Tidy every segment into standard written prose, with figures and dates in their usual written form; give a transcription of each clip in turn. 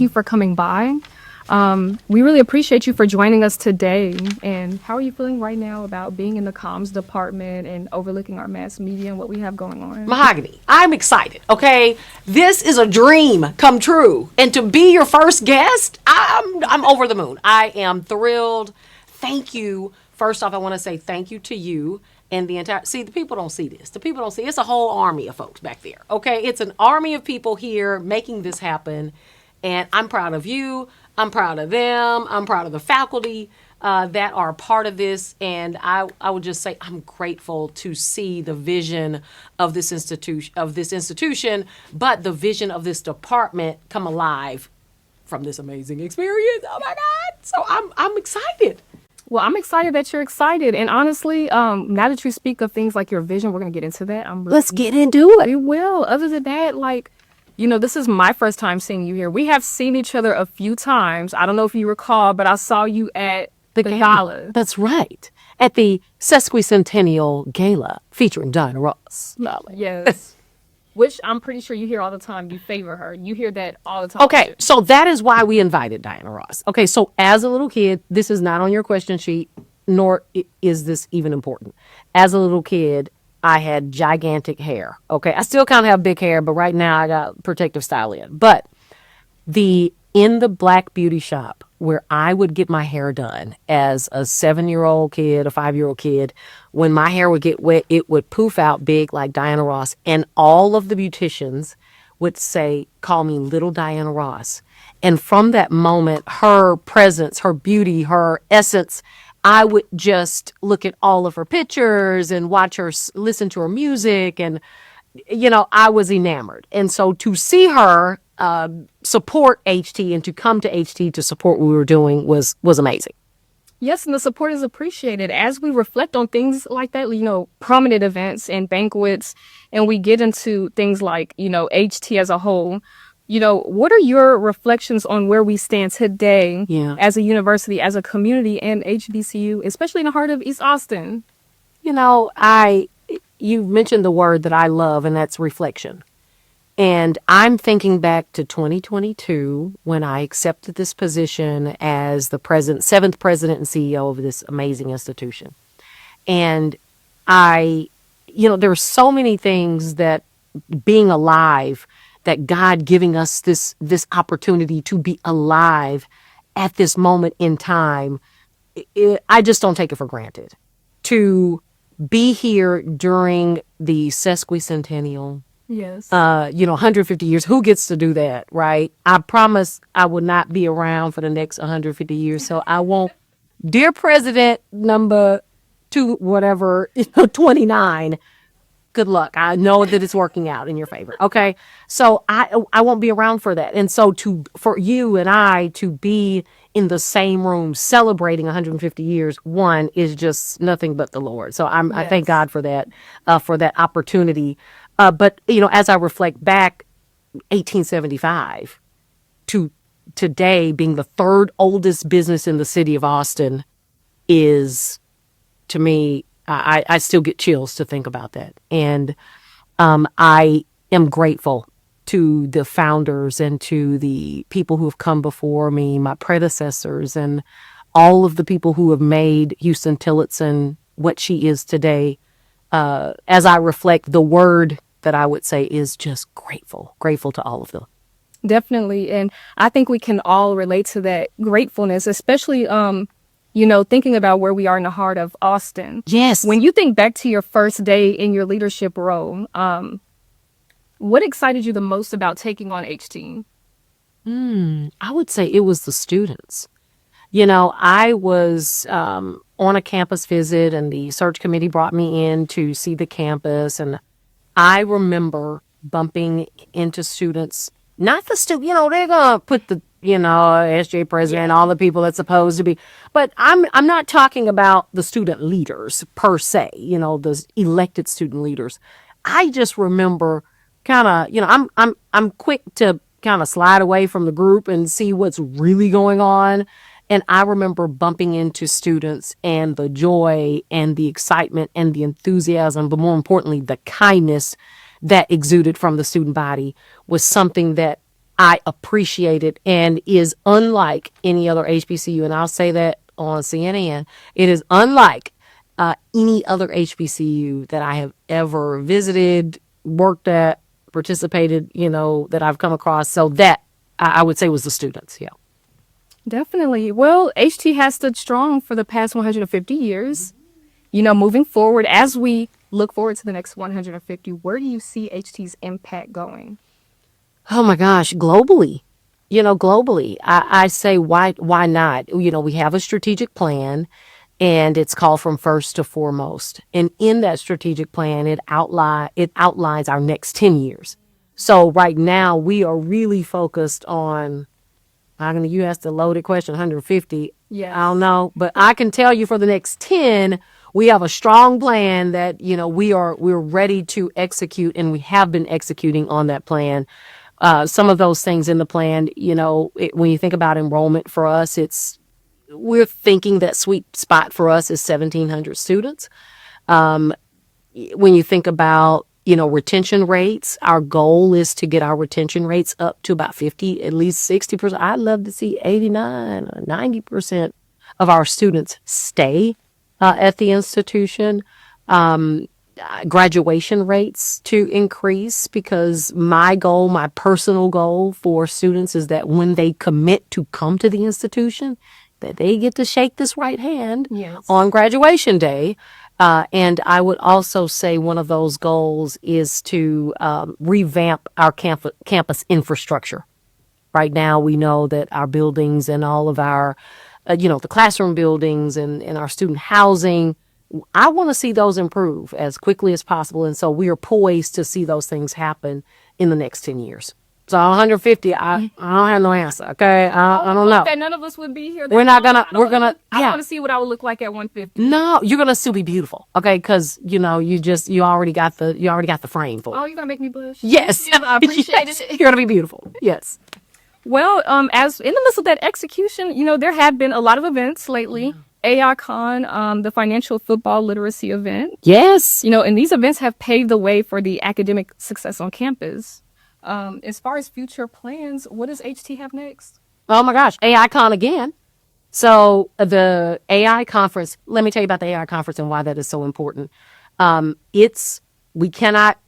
you for coming by. We really appreciate you for joining us today. And how are you feeling right now about being in the comms department and overlooking our mass media and what we have going on? Mahogany, I'm excited, okay? This is a dream come true. And to be your first guest, I'm over the moon. I am thrilled. Thank you. First off, I want to say thank you to you and the entire, see, the people don't see this. The people don't see, it's a whole army of folks back there, okay? It's an army of people here making this happen. And I'm proud of you. I'm proud of them. I'm proud of the faculty that are part of this. And I would just say I'm grateful to see the vision of this institution, but the vision of this department come alive from this amazing experience. Oh my God. So I'm excited. Well, I'm excited that you're excited. And honestly, now that you speak of things like your vision, we're going to get into that. Let's get into it. We will. Other than that, this is my first time seeing you here. We have seen each other a few times. I don't know if you recall, but I saw you at the gala. That's right. At the Sesquicentennial Gala featuring Diana Ross. Yes. Which I'm pretty sure you hear all the time. You favor her. You hear that all the time. Okay, so that is why we invited Diana Ross. Okay, so as a little kid, this is not on your question sheet, nor is this even important. As a little kid, I had gigantic hair. Okay, I still kind of have big hair, but right now I got protective style in. But in the black beauty shop where I would get my hair done as a 7-year-old kid, a 5-year-old kid, when my hair would get wet, it would poof out big like Diana Ross. And all of the beauticians would say, call me little Diana Ross. And from that moment, her presence, her beauty, her essence, I would just look at all of her pictures and watch her, listen to her music. And, I was enamored. And so to see her support HT and to come to HT to support what we were doing was amazing. Yes, and the support is appreciated as we reflect on things like that, prominent events and banquets, and we get into things like, HT as a whole. What are your reflections on where we stand today as a university, as a community, and HBCU, especially in the heart of East Austin? You mentioned the word that I love, and that's reflection. And I'm thinking back to 2022 when I accepted this position as the seventh president and CEO of this amazing institution. And there's so many things that being alive, that God giving us this opportunity to be alive at this moment in time, I just don't take it for granted. To be here during the sesquicentennial, yes, 150 years. Who gets to do that, right? I promise I will not be around for the next 150 years. So I won't. Dear President number 29, good luck. I know that it's working out in your favor. Okay. So I won't be around for that. And so for you and I to be in the same room celebrating 150 years, one is just nothing but the Lord. So I thank God for that opportunity. But as I reflect back, 1875 to today being the third oldest business in the city of Austin is, to me, I still get chills to think about that. And I am grateful to the founders and to the people who have come before me, my predecessors, and all of the people who have made Huston-Tillotson what she is today. As I reflect, the word that I would say is just grateful to all of them. Definitely. And I think we can all relate to that gratefulness, especially, thinking about where we are in the heart of Austin. Yes. When you think back to your first day in your leadership role, what excited you the most about taking on HT? I would say it was the students. I was on a campus visit and the search committee brought me in to see the campus. And I remember bumping into students, not the student, they're going to put the, SJ president, all the people that's supposed to be. But I'm not talking about the student leaders per se, those elected student leaders. I just remember kind of, I'm quick to kind of slide away from the group and see what's really going on. And I remember bumping into students and the joy and the excitement and the enthusiasm, but more importantly, the kindness that exuded from the student body was something that I appreciate it and is unlike any other HBCU. And I'll say that on CNN. It is unlike any other HBCU that I have ever visited, worked at, participated, that I've come across. So that I would say was the students. Yeah. Definitely. Well, HT has stood strong for the past 150 years. Moving forward, as we look forward to the next 150, where do you see HT's impact going? Oh my gosh, globally. Globally. I say why not? We have a strategic plan and it's called From First to Foremost. And in that strategic plan, it outlines our next 10 years. So right now we are really focused on, you asked the loaded question, 150. Yes. I don't know, but I can tell you for the next 10, we have a strong plan that, we're ready to execute, and we have been executing on that plan. Some of those things in the plan, when you think about enrollment for us, we're thinking that sweet spot for us is 1,700 students. When you think about, retention rates, our goal is to get our retention rates up to about 50, at least 60%. I'd love to see 89 or 90% of our students stay at the institution. Graduation rates to increase, because my personal goal for students is that when they commit to come to the institution, that they get to shake this right hand on graduation day. And I would also say one of those goals is to revamp our campus infrastructure. Right now, we know that our buildings and all of our, the classroom buildings and our student housing, I want to see those improve as quickly as possible. And so we are poised to see those things happen in the next 10 years. So 150, I don't have no answer. Okay. I don't know. That none of us would be here. We're gonna, I want to see what I would look like at 150. No, you're going to still be beautiful. Okay. Cause you already got the frame for it. Oh, you're going to make me blush? Yes. Yeah, I appreciate it. You're going to be beautiful. Yes. Well, as in the midst of that execution, there have been a lot of events lately. AICon, the financial football literacy event. Yes. And these events have paved the way for the academic success on campus. As far as future plans, what does HT have next? Oh my gosh, AICon again. So the AI conference, let me tell you about the AI conference and why that is so important. We cannot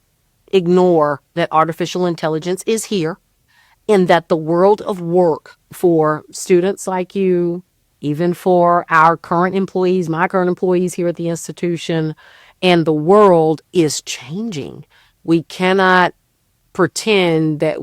ignore that artificial intelligence is here, and that the world of work for students like you, even for our current employees, my current employees here at the institution, and the world is changing. We cannot pretend that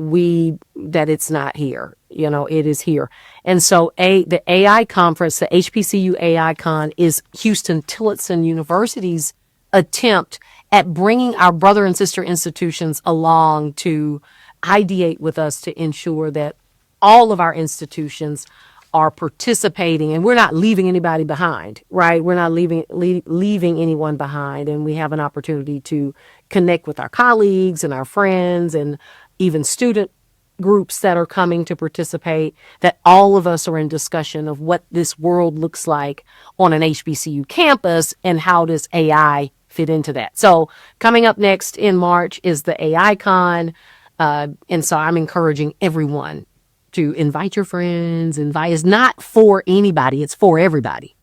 it's not here. It is here. And so the AI conference, the HBCU AI Con, is Huston-Tillotson University's attempt at bringing our brother and sister institutions along to ideate with us to ensure that all of our institutions are participating, and we're not leaving anybody behind, right? We're not leaving anyone behind, and we have an opportunity to connect with our colleagues and our friends and even student groups that are coming to participate, that all of us are in discussion of what this world looks like on an HBCU campus and how does AI fit into that. So coming up next in March is the AI Con, and so I'm encouraging everyone to invite your friends. It's not for anybody, it's for everybody.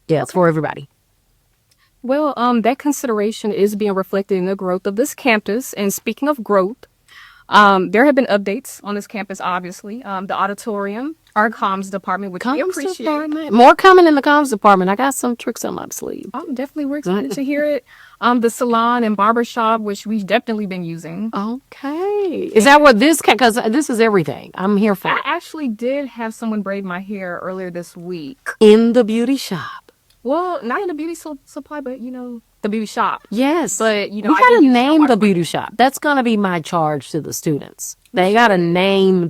Yeah, it's for everybody. Well, that consideration is being reflected in the growth of this campus. And speaking of growth, there have been updates on this campus, obviously. The auditorium, our comms department, which we appreciate. More coming in the comms department. I got some tricks on my sleeve. Oh, definitely. We're excited to hear it. The salon and barbershop, which we've definitely been using. Okay. Is that what because this is everything. I'm here for I it. actually did have someone braid my hair earlier this week. In the beauty shop. Well, not in the beauty supply, but, the beauty shop. Yes. But, we got to name the beauty shop. That's going to be my charge to the students. They got to name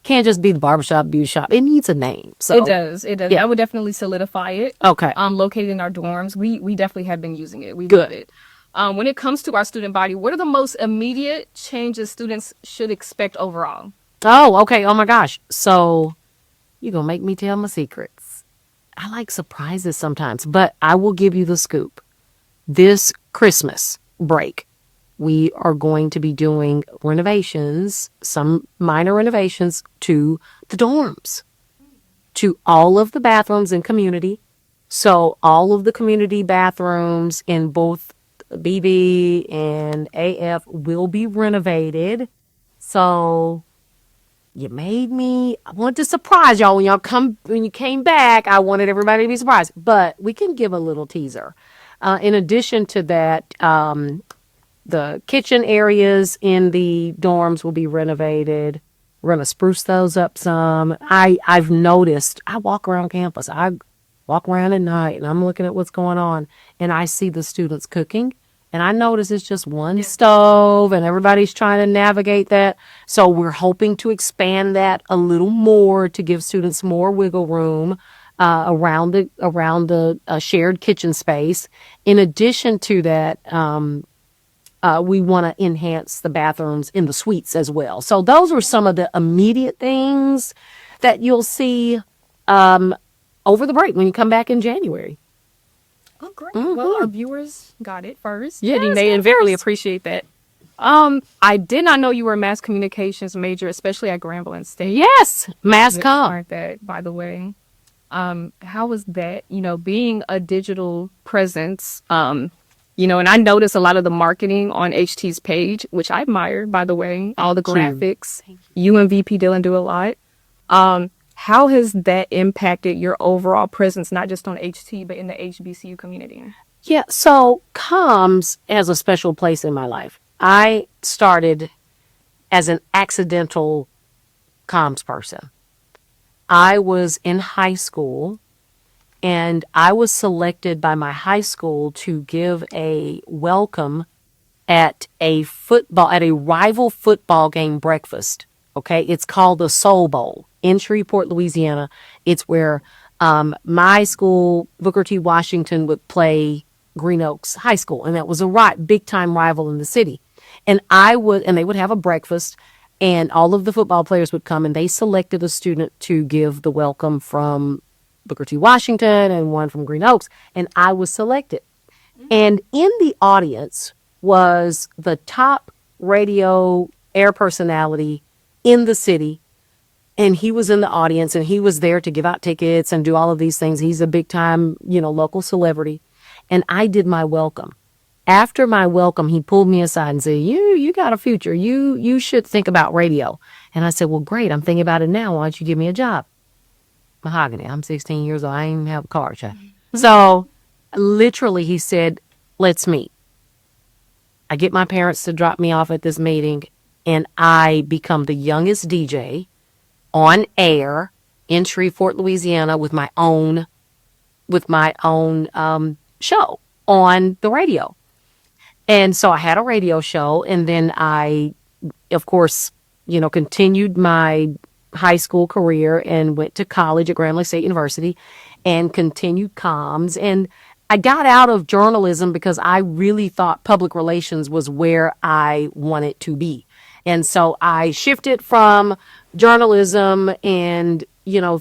can't just be the barbershop, beauty shop. It needs a name. So It does. Yeah. I would definitely solidify it. Okay. Located in our dorms. We definitely have been using it. We Good. love it. When it comes to our student body, what are the most immediate changes students should expect overall? Oh, okay. Oh my gosh. So you're going to make me tell my secrets. I like surprises sometimes, but I will give you the scoop. This Christmas break, we are going to be doing renovations, some minor renovations to the dorms, to all of the bathrooms in community. So all of the community bathrooms in both BB and AF will be renovated. So I wanted to surprise y'all when you came back. I wanted everybody to be surprised, but we can give a little teaser. In addition to that, the kitchen areas in the dorms will be renovated. We're going to spruce those up some. I've noticed, I walk around campus. I walk around at night and I'm looking at what's going on and I see the students cooking. And I notice it's just one stove and everybody's trying to navigate that. So we're hoping to expand that a little more to give students more wiggle room around the shared kitchen space. In addition to that, we want to enhance the bathrooms in the suites as well. So those are some of the immediate things that you'll see over the break when you come back in January. Oh, great. Well, our viewers got it first. Yeah, and they invariably appreciate that. I did not know you were a mass communications major, especially at Grambling State. Yes, mass comm. Aren't that, by the way? How was that? Being a digital presence. And I noticed a lot of the marketing on HT's page, which I admire, by the way. All the graphics. You and VP Dillon do a lot. How has that impacted your overall presence, not just on HT, but in the HBCU community? Yeah, so comms has a special place in my life. I started as an accidental comms person. I was in high school, and I was selected by my high school to give a welcome at a rival football game breakfast. Okay, it's called the Soul Bowl in Shreveport, Louisiana. It's where my school, Booker T. Washington, would play Green Oaks High School, and that was a big time rival in the city. And they would have a breakfast, and all of the football players would come, and they selected a student to give the welcome from Booker T. Washington and one from Green Oaks, and I was selected. And in the audience was the top radio air personality in the city, and he was in the audience, and he was there to give out tickets and do all of these things. He's a big time, local celebrity. And I did my welcome. After my welcome, he pulled me aside and said, you got a future. You should think about radio. And I said, well, great. I'm thinking about it now. Why don't you give me a job? Mahogany. I'm 16 years old. I ain't even have a car. So literally he said, let's meet. I get my parents to drop me off at this meeting, and I become the youngest DJ on air in Shreveport, Louisiana with my own show on the radio. And so I had a radio show, and then I, of course, continued my high school career and went to college at Grambling State University and continued comms. And I got out of journalism because I really thought public relations was where I wanted to be. And so I shifted from journalism and,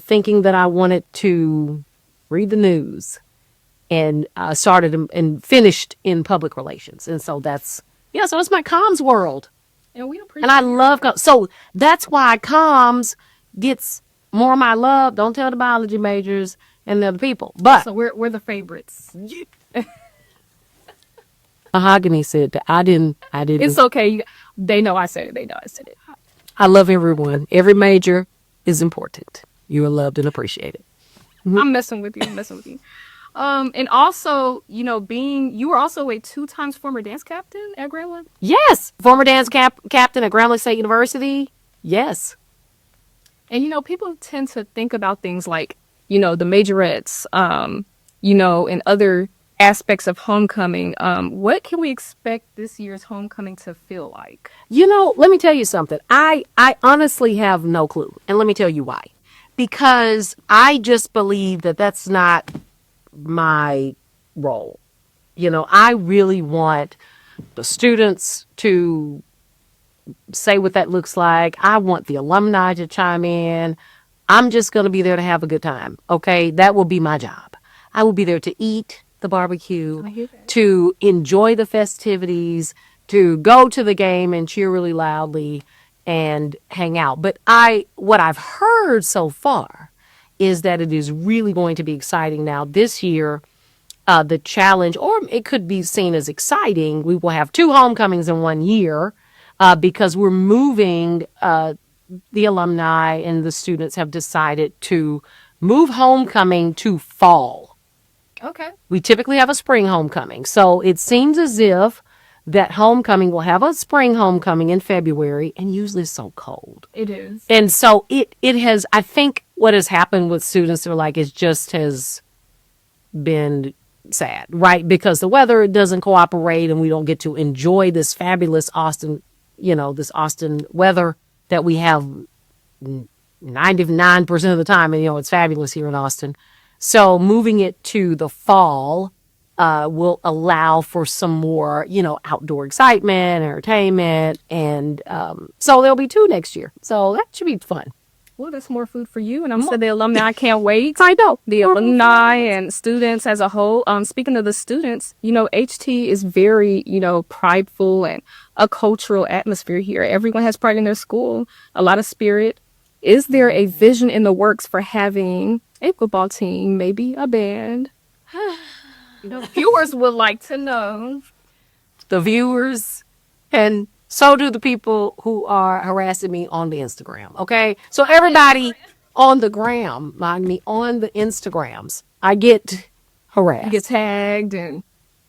thinking that I wanted to read the news, and started and finished in public relations. And so that's my comms world. And we appreciate And I love comms. So that's why comms gets more of my love. Don't tell the biology majors and the other people. But so we're the favorites. Mahogany said that I didn't. It's okay. They know I said it. I love everyone. Every major is important. You are loved and appreciated. I'm messing with you. And also, you were also a 2 times former dance captain at Grambling? Yes. Former dance captain at Grambling State University. Yes. And, people tend to think about things like, the majorettes, and other aspects of homecoming. What can we expect this year's homecoming to feel like? Let me tell you something. I honestly have no clue. And let me tell you why. Because I just believe that that's not my role. I really want the students to say what that looks like. I want the alumni to chime in. I'm just going to be there to have a good time. Okay. That will be my job. I will be there to eat the barbecue, to enjoy the festivities, to go to the game and cheer really loudly and hang out. But what I've heard so far is that it is really going to be exciting now this year. The challenge, or it could be seen as exciting, we will have 2 homecomings in 1 year because we're moving, the alumni and the students have decided to move homecoming to fall. Okay. We typically have a spring homecoming. So it seems as if that homecoming will have a spring homecoming in February, and usually it's so cold. It is. And so it has, I think what has happened with students are like, it just has been sad, right? Because the weather doesn't cooperate and we don't get to enjoy this fabulous Austin, this Austin weather that we have 99% of the time. And, it's fabulous here in Austin. So moving it to the fall will allow for some more, outdoor excitement, entertainment. And so there'll be 2 next year. So that should be fun. Well, that's more food for you. And I'm sure the alumni can't wait. I know. The alumni and students as a whole. Speaking of the students, HT is very, prideful and a cultural atmosphere here. Everyone has pride in their school, a lot of spirit. Is there a vision in the works for having a football team, maybe a band? Viewers would like to know. The viewers, and so do the people who are harassing me on the Instagram. Okay. So everybody on the gram, mind me, on the Instagrams, I get harassed. You get tagged and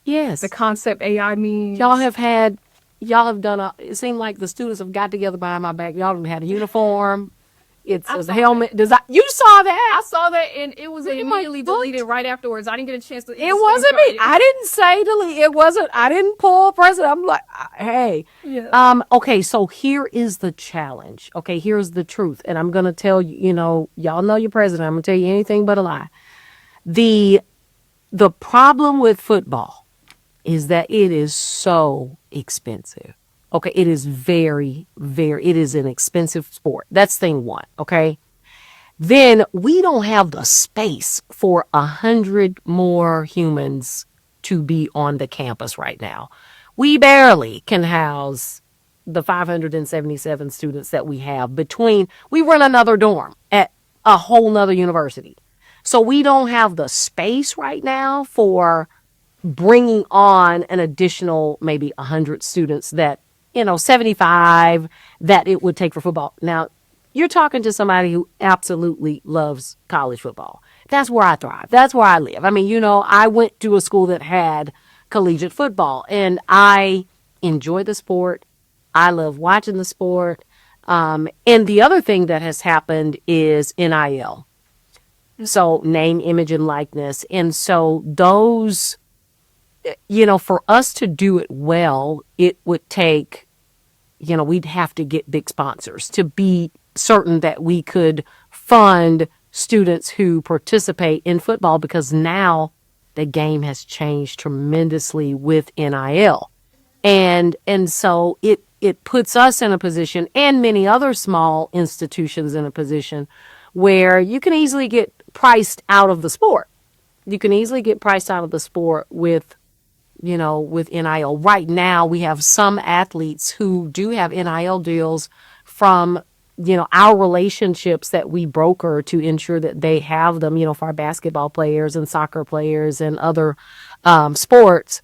yes, the concept AI means. Y'all have done it seemed like the students have got together behind my back. Y'all have had a uniform. It's a helmet. You saw that? I saw that, and it was immediately deleted right afterwards. I didn't get a chance to. It wasn't me. I didn't say delete. It wasn't. I didn't pull President. I'm like, hey. Yeah. Okay, so here is the challenge. Okay, here's the truth. And I'm going to tell you, y'all know your president. I'm going to tell you anything but a lie. The problem with football is that it is so expensive. Okay, it is very, it is an expensive sport. That's thing one, okay? Then we don't have the space for 100 more humans to be on the campus right now. We barely can house the 577 students that we have we run another dorm at a whole nother university. So we don't have the space right now for bringing on an additional maybe 100 students that 75 that it would take for football. Now, you're talking to somebody who absolutely loves college football. That's where I thrive. That's where I live. I mean, I went to a school that had collegiate football, and I enjoy the sport. I love watching the sport. And the other thing that has happened is NIL. So name, image, and likeness. And so those, for us to do it well, it would take, we'd have to get big sponsors to be certain that we could fund students who participate in football, because now the game has changed tremendously with NIL. And so it puts us in a position, and many other small institutions in a position, where you can easily get priced out of the sport. You can easily get priced out of the sport with NIL. Right now, we have some athletes who do have NIL deals from, our relationships that we broker to ensure that they have them, for our basketball players and soccer players and other sports.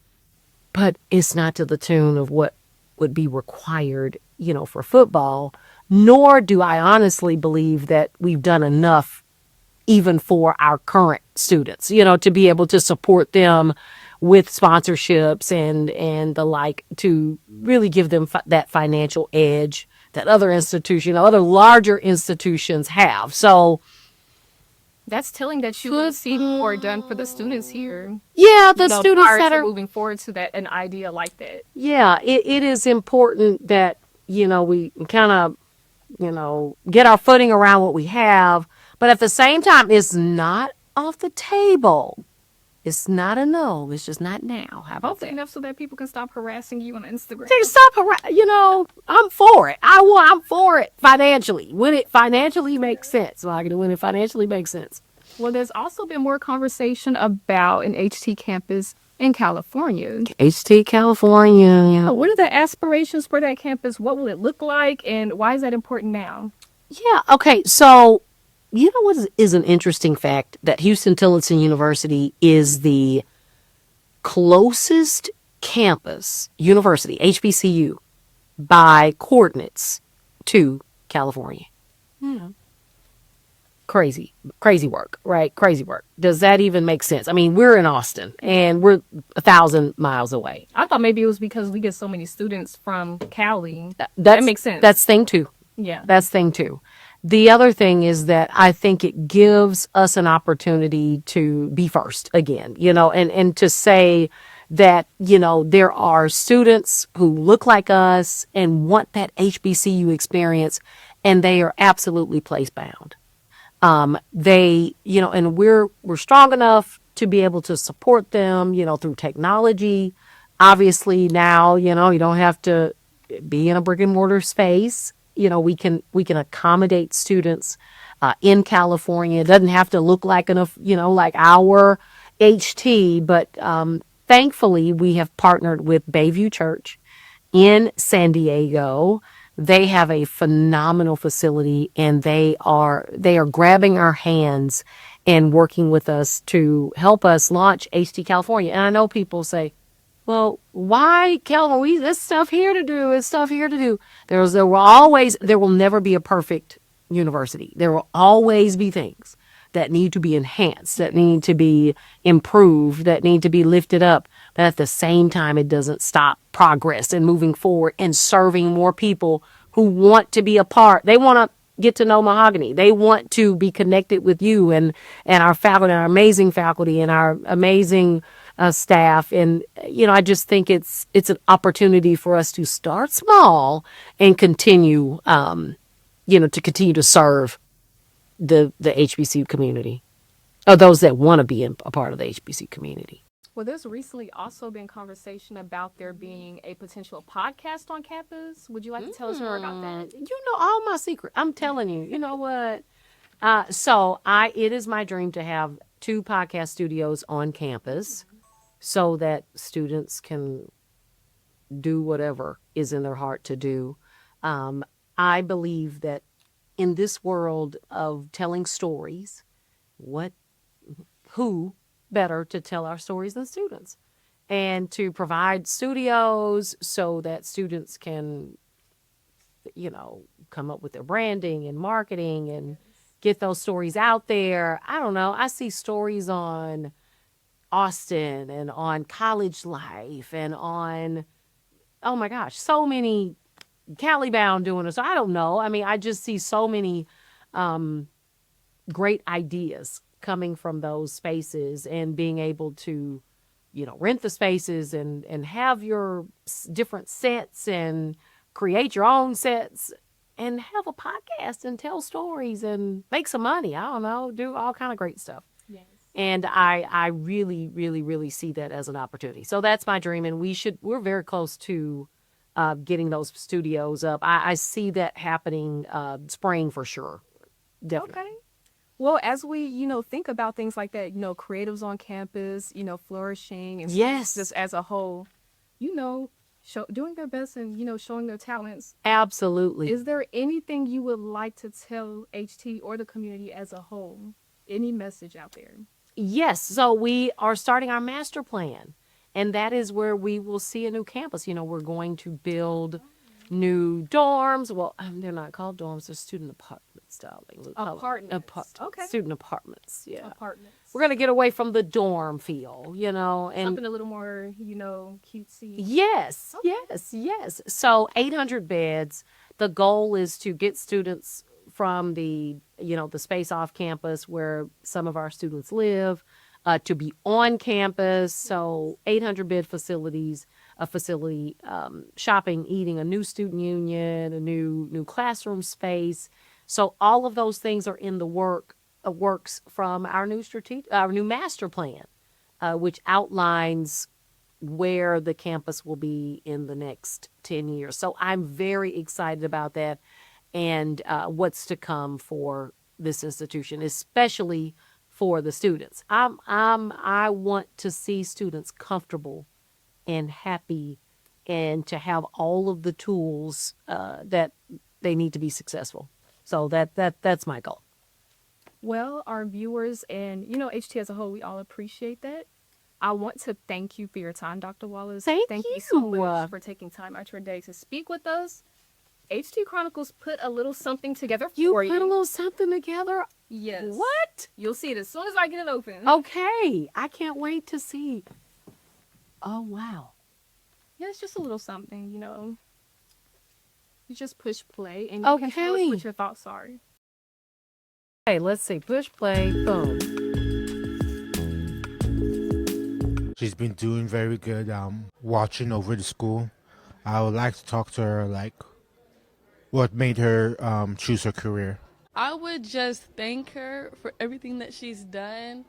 But it's not to the tune of what would be required, for football. Nor do I honestly believe that we've done enough even for our current students, to be able to support them with sponsorships and the like, to really give them that financial edge that other institutions, other larger institutions have. So that's telling that you could see more done for the students here. Yeah, the students that are moving forward to an idea like that. Yeah, it is important that, we kind of, get our footing around what we have. But at the same time, it's not off the table. It's not a no. It's just not now. How about that? Enough so that people can stop harassing you on Instagram. I'm for it. I'm for it financially. When it financially makes sense. When it financially makes sense. Well, there's also been more conversation about an HT campus In California. HT California. What are the aspirations for that campus? What will it look like? And why is that important now? Yeah. Okay. So, you know what is an interesting fact? That Huston-Tillotson University is the closest campus, university, HBCU, by coordinates to California. Crazy work, right? Crazy work. Does that even make sense? I mean, we're in Austin and we're 1,000 miles away. I thought maybe it was because we get so many students from Cali. That That's, makes sense. That's thing two. Yeah. That's thing two. The other thing is that I think it gives us an opportunity to be first again, and to say that, there are students who look like us and want that HBCU experience, and they are absolutely place bound. And we're strong enough to be able to support them, through technology. Obviously now, you don't have to be in a brick and mortar space. We can accommodate students in California. It doesn't have to look like like our HT, but thankfully we have partnered with Bayview Church in San Diego. They have a phenomenal facility, and they are grabbing our hands and working with us to help us launch HT California. And I know people say, well, why California? There's stuff here to do. There's stuff here to do. There will never be a perfect university. There will always be things that need to be enhanced, that need to be improved, that need to be lifted up. But at the same time, it doesn't stop progress and moving forward and serving more people who want to be a part. They want to get to know Mahogany. They want to be connected with you and our faculty, our amazing faculty, and our amazing staff. And, I just think it's an opportunity for us to start small and continue, to serve the HBCU community, or those that want to be a part of the HBCU community. Well, there's recently also been conversation about there being a potential podcast on campus. Would you like to tell us more about that? You know all my secret. I'm telling you. You know what? It is my dream to have 2 podcast studios on campus, so that students can do whatever is in their heart to do. I believe that in this world of telling stories, who better to tell our stories than students, and to provide studios so that students can, come up with their branding and marketing and get those stories out there. I don't know. I see stories on Austin and on college life and on, oh my gosh, so many Cali bound doing it. So I don't know. I mean, I just see so many great ideas coming from those spaces, and being able to, rent the spaces and have your different sets and create your own sets and have a podcast and tell stories and make some money. I don't know, do all kind of great stuff. Yes. And I really, really, really see that as an opportunity. So that's my dream. And we're very close to getting those studios up. I see that happening spring for sure. Definitely. Okay. Well, as we, think about things like that, creatives on campus, flourishing, and Yes. just as a whole, doing their best and, showing their talents. Absolutely. Is there anything you would like to tell HT or the community as a whole? Any message out there? Yes. So we are starting our master plan, and that is where we will see a new campus. We're going to build new dorms. Well, they're not called dorms. They're student apartments, darling. Apartments. Okay. Student apartments. Yeah. Apartments. We're going to get away from the dorm feel, and something a little more, cutesy. Yes. Okay. Yes. So 800 beds. The goal is to get students from the space off campus where some of our students live, to be on campus. So 800 bed facilities, a facility, shopping, eating, a new student union, a new classroom space. So all of those things are in the works from our new master plan, which outlines where the campus will be in the next 10 years. So I'm very excited about that, and, what's to come for this institution, especially for the for the students. I want to see students comfortable and happy and to have all of the tools that they need to be successful. So that's my goal. Well, our viewers and, HT as a whole, we all appreciate that. I want to thank you for your time, Dr. Wallace. Thank you so you. much for taking time out your day to speak with us. HT Chronicles put a little something together You for put you. a little something together? Yes. What? You'll see it as soon as I get it open. Okay. I can't wait to see. Oh, wow. Yeah, it's just a little something, You just push play and you can tell us Okay. what your thoughts are. Hey, let's see. Push play. Boom. She's been doing very good watching over the school. I would like to talk to her like what made her choose her career. I would just thank her for everything that she's done.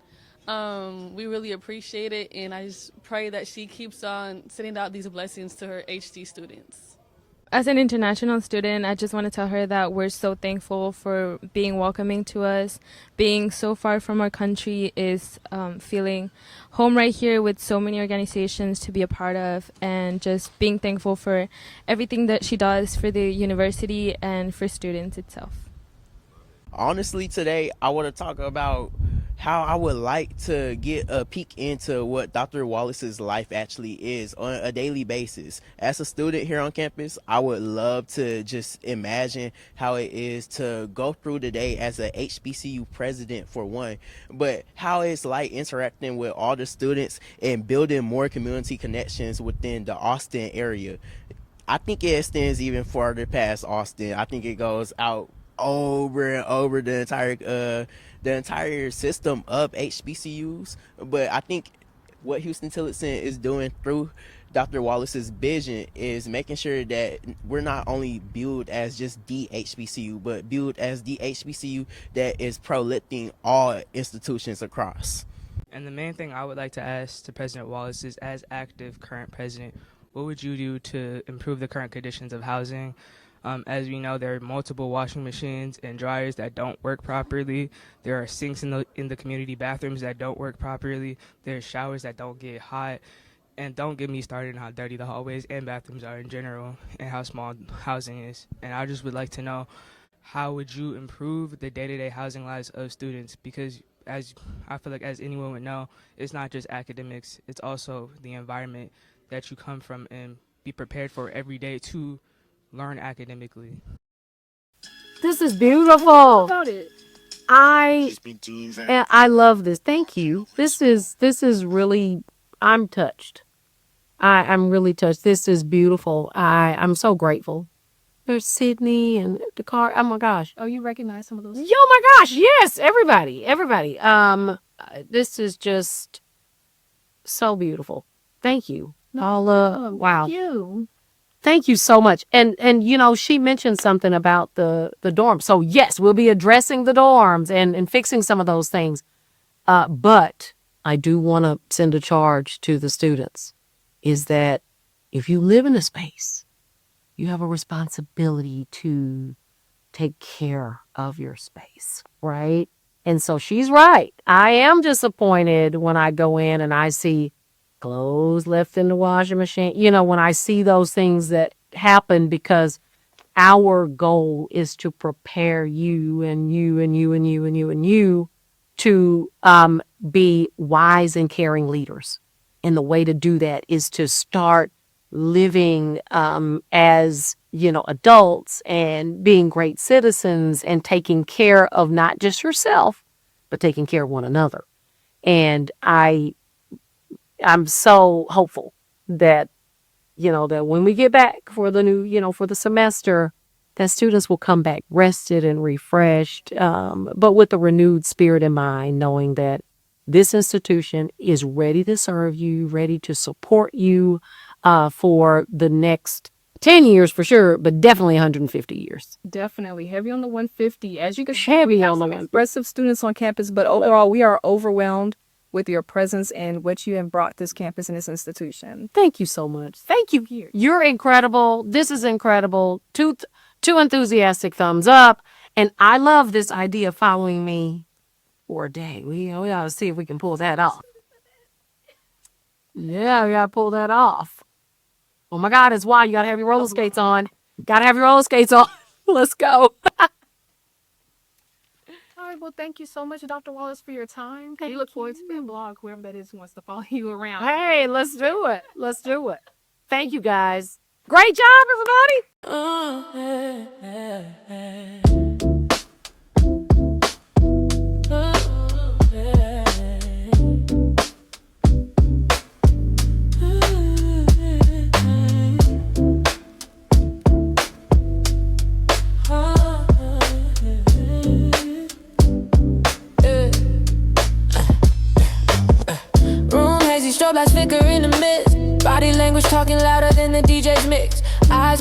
We really appreciate it, and I just pray that she keeps on sending out these blessings to her HT students. As an international student, I just want to tell her that we're so thankful for being welcoming to us. Being so far from our country is feeling home right here with so many organizations to be a part of, and just being thankful for everything that she does for the university and for students itself. Honestly, today I want to talk about how I would like to get a peek into what Dr. Wallace's life actually is on a daily basis. As a student here on campus, I would love to just imagine how it is to go through the day as a HBCU president, for one, but how it's like interacting with all the students and building more community connections within the Austin area. I think it extends even farther past Austin. I think it goes out over and over the entire system of HBCUs. But I think what Huston-Tillotson is doing through Dr. Wallace's vision is making sure that we're not only viewed as just the HBCU, but viewed as the HBCU that is prolifting all institutions across. And the main thing I would like to ask to President Wallace is, as active current president, what would you do to improve the current conditions of housing? As we know, there are multiple washing machines and dryers that don't work properly. There are sinks in the community bathrooms that don't work properly. There are showers that don't get hot. And don't get me started on how dirty the hallways and bathrooms are in general and how small housing is. And I just would like to know, how would you improve the day-to-day housing lives of students? Because as I feel like as anyone would know, it's not just academics, it's also the environment that you come from and be prepared for every day to learn academically. This is beautiful. About it. I love this. Thank you. This is really, I'm touched. I'm really touched. This is beautiful. I'm so grateful. There's Sydney and the car. Oh my gosh. Oh, you recognize some of those? Oh my gosh. Yes. Everybody. This is just so beautiful. Thank you. Wow. You. Thank you so much. And she mentioned something about the dorms. So yes, we'll be addressing the dorms and fixing some of those things. But I do want to send a charge to the students, is that if you live in a space, you have a responsibility to take care of your space, right? And so she's right. I am disappointed when I go in and I see clothes left in the washing machine. When I see those things that happen, because our goal is to prepare you and you and you and you and you and you to be wise and caring leaders. And the way to do that is to start living as, adults and being great citizens and taking care of not just yourself, but taking care of one another. And I'm so hopeful that, that when we get back for the new, for the semester, that students will come back rested and refreshed, but with a renewed spirit in mind, knowing that this institution is ready to serve you, ready to support you for the next 10 years for sure, but definitely 150 years. Definitely. Heavy on the 150. As you can see, Heavy we have on the some 150. expressive students on campus, but overall, we are overwhelmed with your presence and what you have brought this campus and this institution. Thank you so much. Thank you. You're incredible. This is incredible. Two enthusiastic thumbs up. And I love this idea of following me for a day. We gotta see if we can pull that off. Yeah, we gotta pull that off. Oh my God, it's wild. You gotta have your roller skates on. Gotta have your roller skates on. Let's go. All right, well, thank you so much, Dr. Wallace, for your time. We look forward to your blog, whoever that is who wants to follow you around. Hey, let's do it. Let's do it. Thank you guys. Great job, everybody. Room hazy, strobe lights flicker in the mist. Body language talking louder than the DJ's mix. Eyes